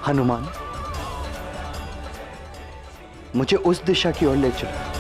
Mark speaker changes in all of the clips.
Speaker 1: हनुमान, मुझे उस दिशा की ओर ले चलो।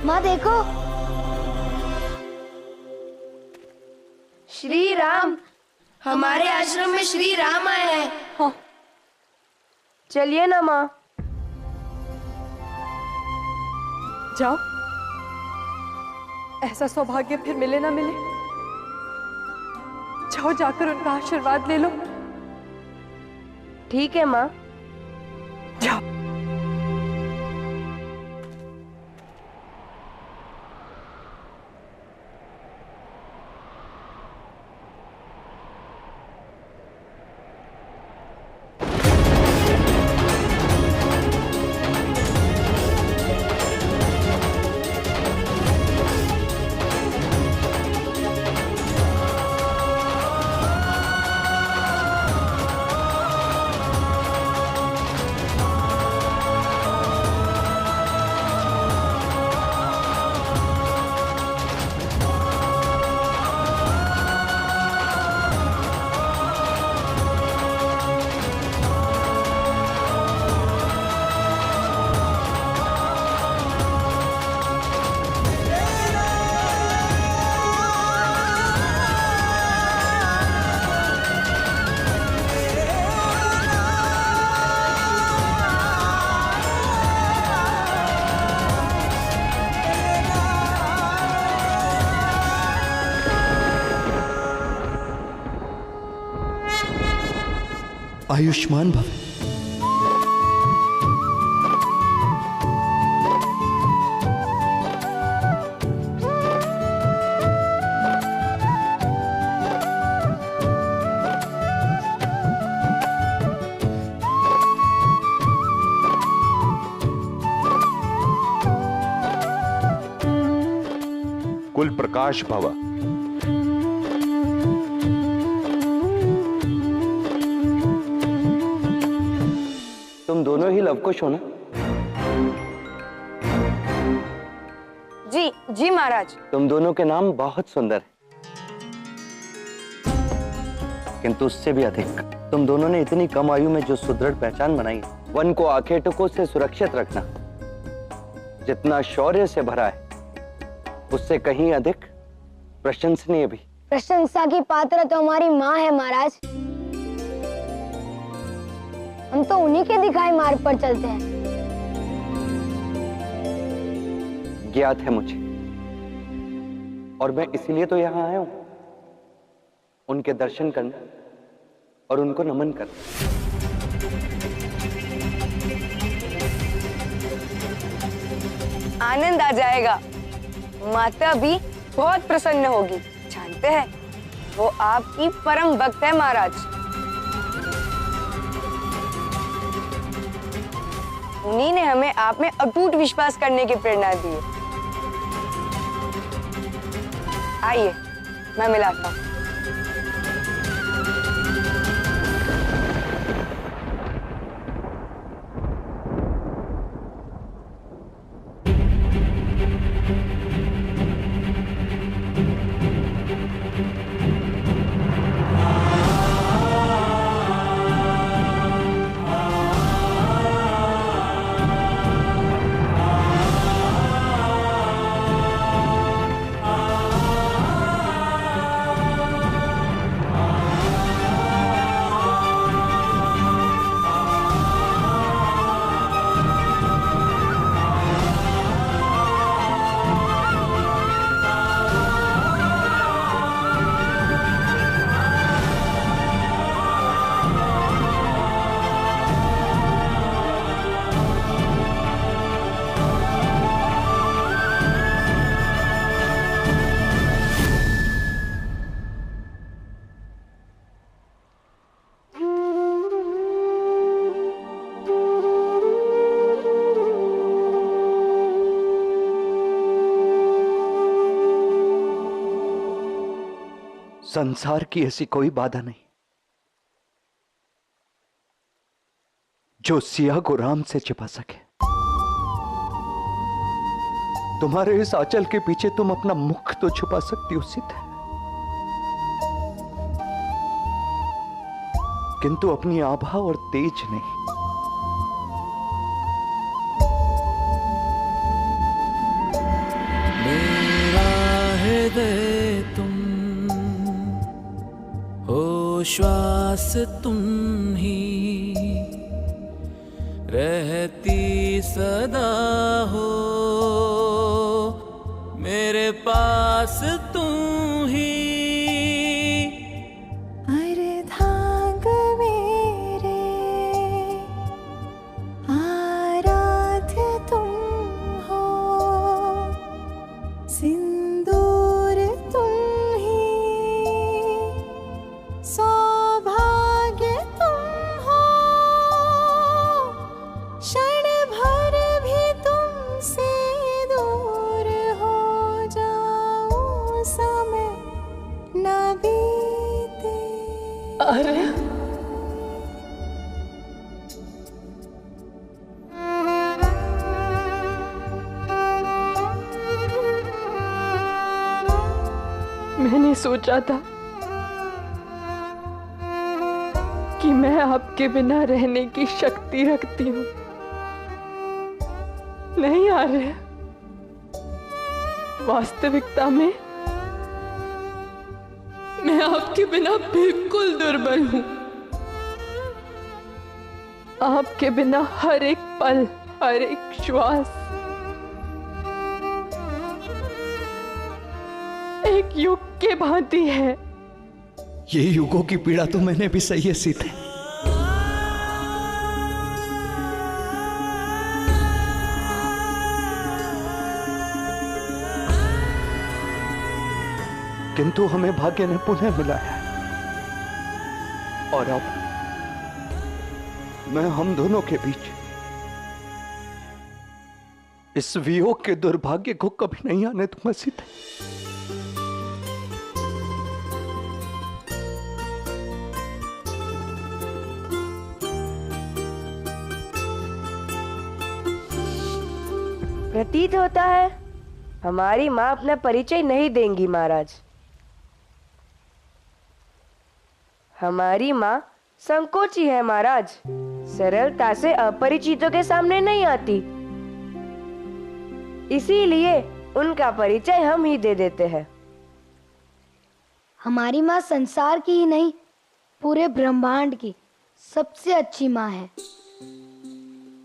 Speaker 2: माँ देखो,
Speaker 3: श्री राम, हमारे आश्रम में श्री राम आए हैं।
Speaker 2: हाँ। चलिए ना माँ।
Speaker 4: जाओ, ऐसा सौभाग्य फिर मिले ना मिले। जाओ, जाकर उनका आशीर्वाद ले लो।
Speaker 2: ठीक है माँ।
Speaker 4: जाओ।
Speaker 1: आयुष्मान भव।
Speaker 5: कुल प्रकाश भव।
Speaker 1: तुम दोनों ही लवकुश हो ना?
Speaker 3: जी जी महाराज।
Speaker 1: तुम दोनों के नाम बहुत सुंदर है, किंतु उससे भी अधिक तुम दोनों ने इतनी कम आयु में जो सुदृढ़ पहचान बनाई, वन को आखेटकों से सुरक्षित रखना जितना शौर्य से भरा है, उससे कहीं अधिक प्रशंसनीय भी।
Speaker 2: प्रशंसा की पात्र तो हमारी माँ है महाराज। हम तो उन्हीं के दिखाए मार्ग पर चलते हैं।
Speaker 1: ज्ञात है मुझे, और मैं इसीलिए तो यहाँ आया हूं, उनके दर्शन करने और उनको नमन करने।
Speaker 3: आनंद आ जाएगा, माता भी बहुत प्रसन्न होगी। जानते हैं, वो आपकी परम भक्त है महाराज। उन्हीं ने हमें आप में अटूट विश्वास करने की प्रेरणा दी है। आइए, मैं मिलाता हूँ।
Speaker 1: संसार की ऐसी कोई बाधा नहीं जो सिया को राम से छिपा सके। तुम्हारे इस आंचल के पीछे तुम अपना मुख तो छुपा सकती हो सीता, किंतु अपनी आभा और तेज नहीं।
Speaker 5: मेरा हृदय तुम हो, श्वास तुम ही रहती सदा हो, मेरे पास तुम ही।
Speaker 6: अर्धांग मेरे आराध्य तुम हो, सिंदूर तुम ही, सौभाग्य तुम हो, क्षण भर भी तुमसे दूर हो जाऊं, समय न बीते।
Speaker 4: अरे मैंने सोचा था कि मैं आपके बिना रहने की शक्ति रखती हूँ। नहीं आ रहे, वास्तविकता में मैं आपके बिना बिल्कुल दुर्बल हूँ। आपके बिना हर एक पल, हर एक श्वास एक युग के भांति है।
Speaker 1: ये युगों की पीड़ा तो मैंने भी सही है सीते, किंतु हमें भाग्य ने पुनः मिलाया है, और अब मैं हम दोनों के बीच इस वियोग के दुर्भाग्य को कभी नहीं आने दूंगा सीते।
Speaker 3: प्रतीत होता है हमारी माँ अपना परिचय नहीं देंगी महाराज। हमारी माँ संकोची है महाराज, सरलता से अपरिचितों के सामने नहीं आती, इसीलिए उनका परिचय हम ही दे देते हैं।
Speaker 2: हमारी माँ संसार की ही नहीं, पूरे ब्रह्मांड की सबसे अच्छी माँ है।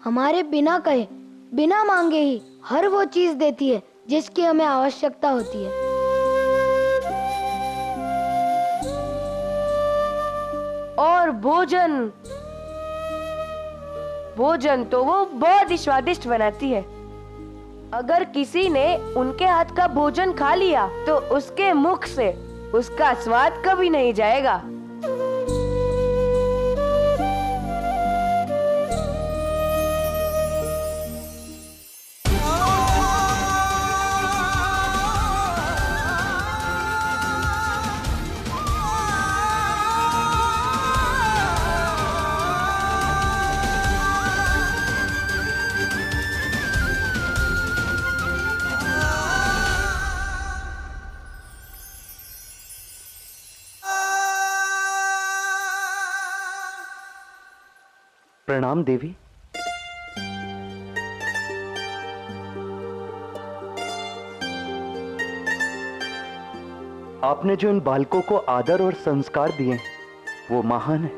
Speaker 2: हमारे बिना कहे, बिना मांगे ही हर वो चीज देती है जिसकी हमें आवश्यकता होती है।
Speaker 3: और भोजन, भोजन तो वो बहुत ही स्वादिष्ट बनाती है। अगर किसी ने उनके हाथ का भोजन खा लिया तो उसके मुख से उसका स्वाद कभी नहीं जाएगा।
Speaker 1: प्रणाम देवी। आपने जो इन बालकों को आदर और संस्कार दिए वो महान है।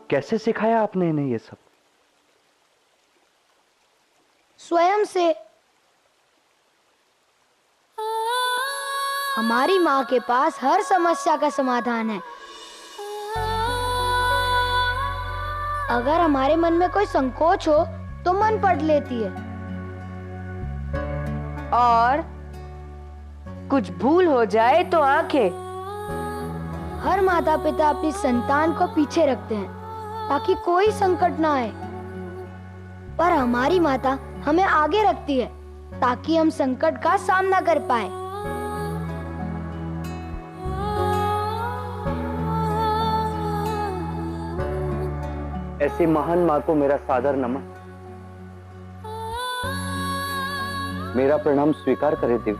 Speaker 1: कैसे सिखाया आपने इन्हें ये सब?
Speaker 2: स्वयं से। हमारी माँ के पास हर समस्या का समाधान है। अगर हमारे मन में कोई संकोच हो तो मन पढ़ लेती है,
Speaker 3: और कुछ भूल हो जाए तो आंखें।
Speaker 2: हर माता पिता अपनी संतान को पीछे रखते हैं ताकि कोई संकट ना आए, पर हमारी माता हमें आगे रखती है ताकि हम संकट का सामना कर पाए।
Speaker 1: ऐसी महान माँ को मेरा सादर नमन। मेरा प्रणाम स्वीकार करे देवी।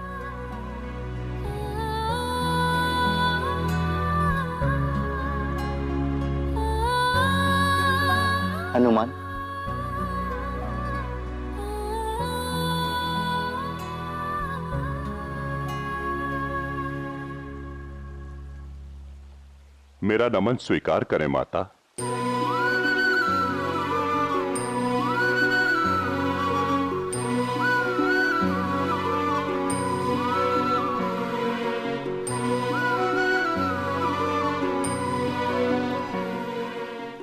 Speaker 1: हनुमान,
Speaker 7: मेरा नमन स्वीकार करें माता।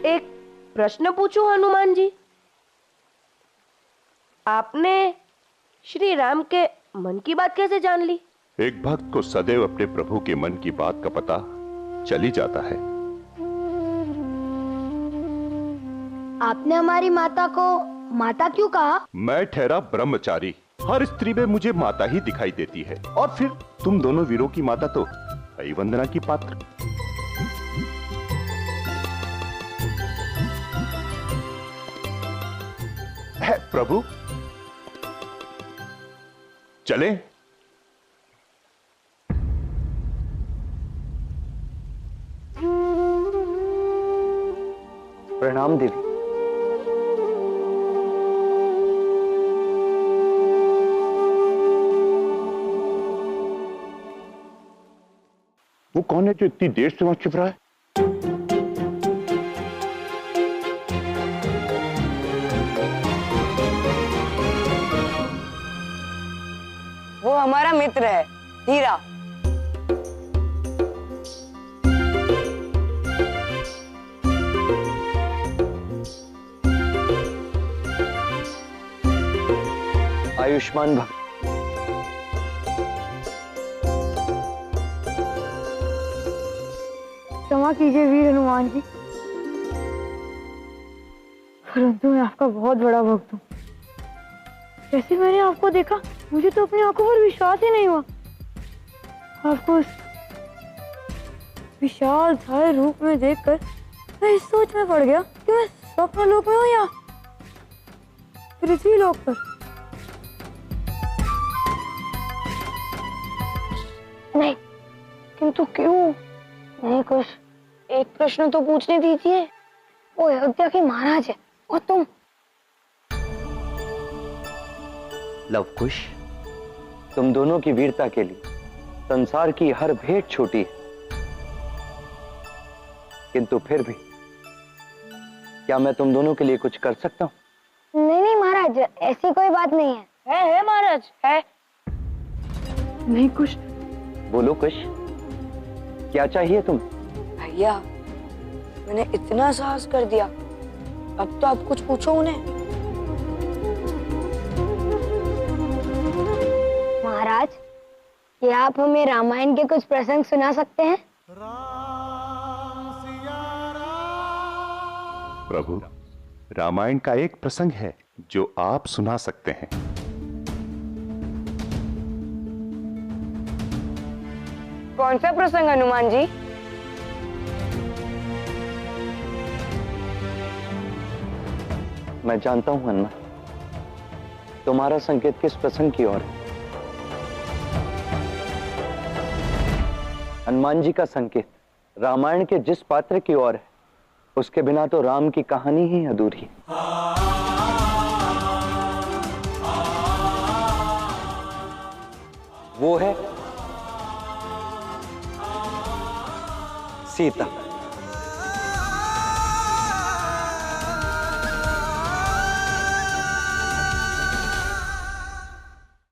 Speaker 3: एक प्रश्न पूछूं हनुमान जी? आपने श्री राम के मन की बात कैसे जान ली?
Speaker 7: एक भक्त को सदैव अपने प्रभु के मन की बात का पता चली जाता है।
Speaker 2: आपने हमारी माता को माता क्यों कहा?
Speaker 7: मैं ठहरा ब्रह्मचारी, हर स्त्री में मुझे माता ही दिखाई देती है, और फिर तुम दोनों वीरों की माता तो है वंदना की पात्र। है प्रभु, चले।
Speaker 1: प्रणाम देवी।
Speaker 7: वो कौन है जो इतनी देर से वहां छिप रहा है?
Speaker 3: वो हमारा मित्र है, हीरा।
Speaker 1: आयुष्मान भव।
Speaker 2: क्षमा कीजिए वीर हनुमान जी, परंतु मैं आपका बहुत बड़ा भक्त हूँ। जैसे मैंने आपको देखा, मुझे तो अपनी आंखों पर विश्वास ही नहीं हुआ। आपको उस विशाल धाय रूप में देखकर मैं इस सोच में पड़ गया कि मैं
Speaker 8: स्वप्न लोक में हो या पृथ्वी लोक पर?
Speaker 2: नहीं, किंतु क्यों? नहीं कुछ, एक प्रश्न तो पूछने दीजिए। वो अयोध्या के महाराज है और तुम।
Speaker 1: लवकुश, तुम दोनों की वीरता के लिए संसार की हर भेंट छोटी है, किंतु फिर भी क्या मैं तुम दोनों के लिए कुछ कर सकता हूं?
Speaker 2: नहीं नहीं महाराज, ऐसी कोई बात नहीं है।
Speaker 3: है महाराज, है।
Speaker 4: नहीं कुछ,
Speaker 1: बोलो कुश, क्या चाहिए तुम?
Speaker 8: भैया, मैंने इतना साहस कर दिया, अब तो आप कुछ पूछो उन्हें।
Speaker 2: महाराज, क्या आप हमें रामायण के कुछ प्रसंग सुना सकते हैं?
Speaker 7: प्रभु, रामायण का एक प्रसंग है जो आप सुना सकते हैं।
Speaker 8: कौन सा प्रसंग हनुमान जी?
Speaker 1: मैं जानता हूं हनुमान, तुम्हारा संकेत किस प्रसंग की ओर है। हनुमान जी का संकेत रामायण के जिस पात्र की ओर है, उसके बिना तो राम की कहानी ही अधूरी है। वो है सीता।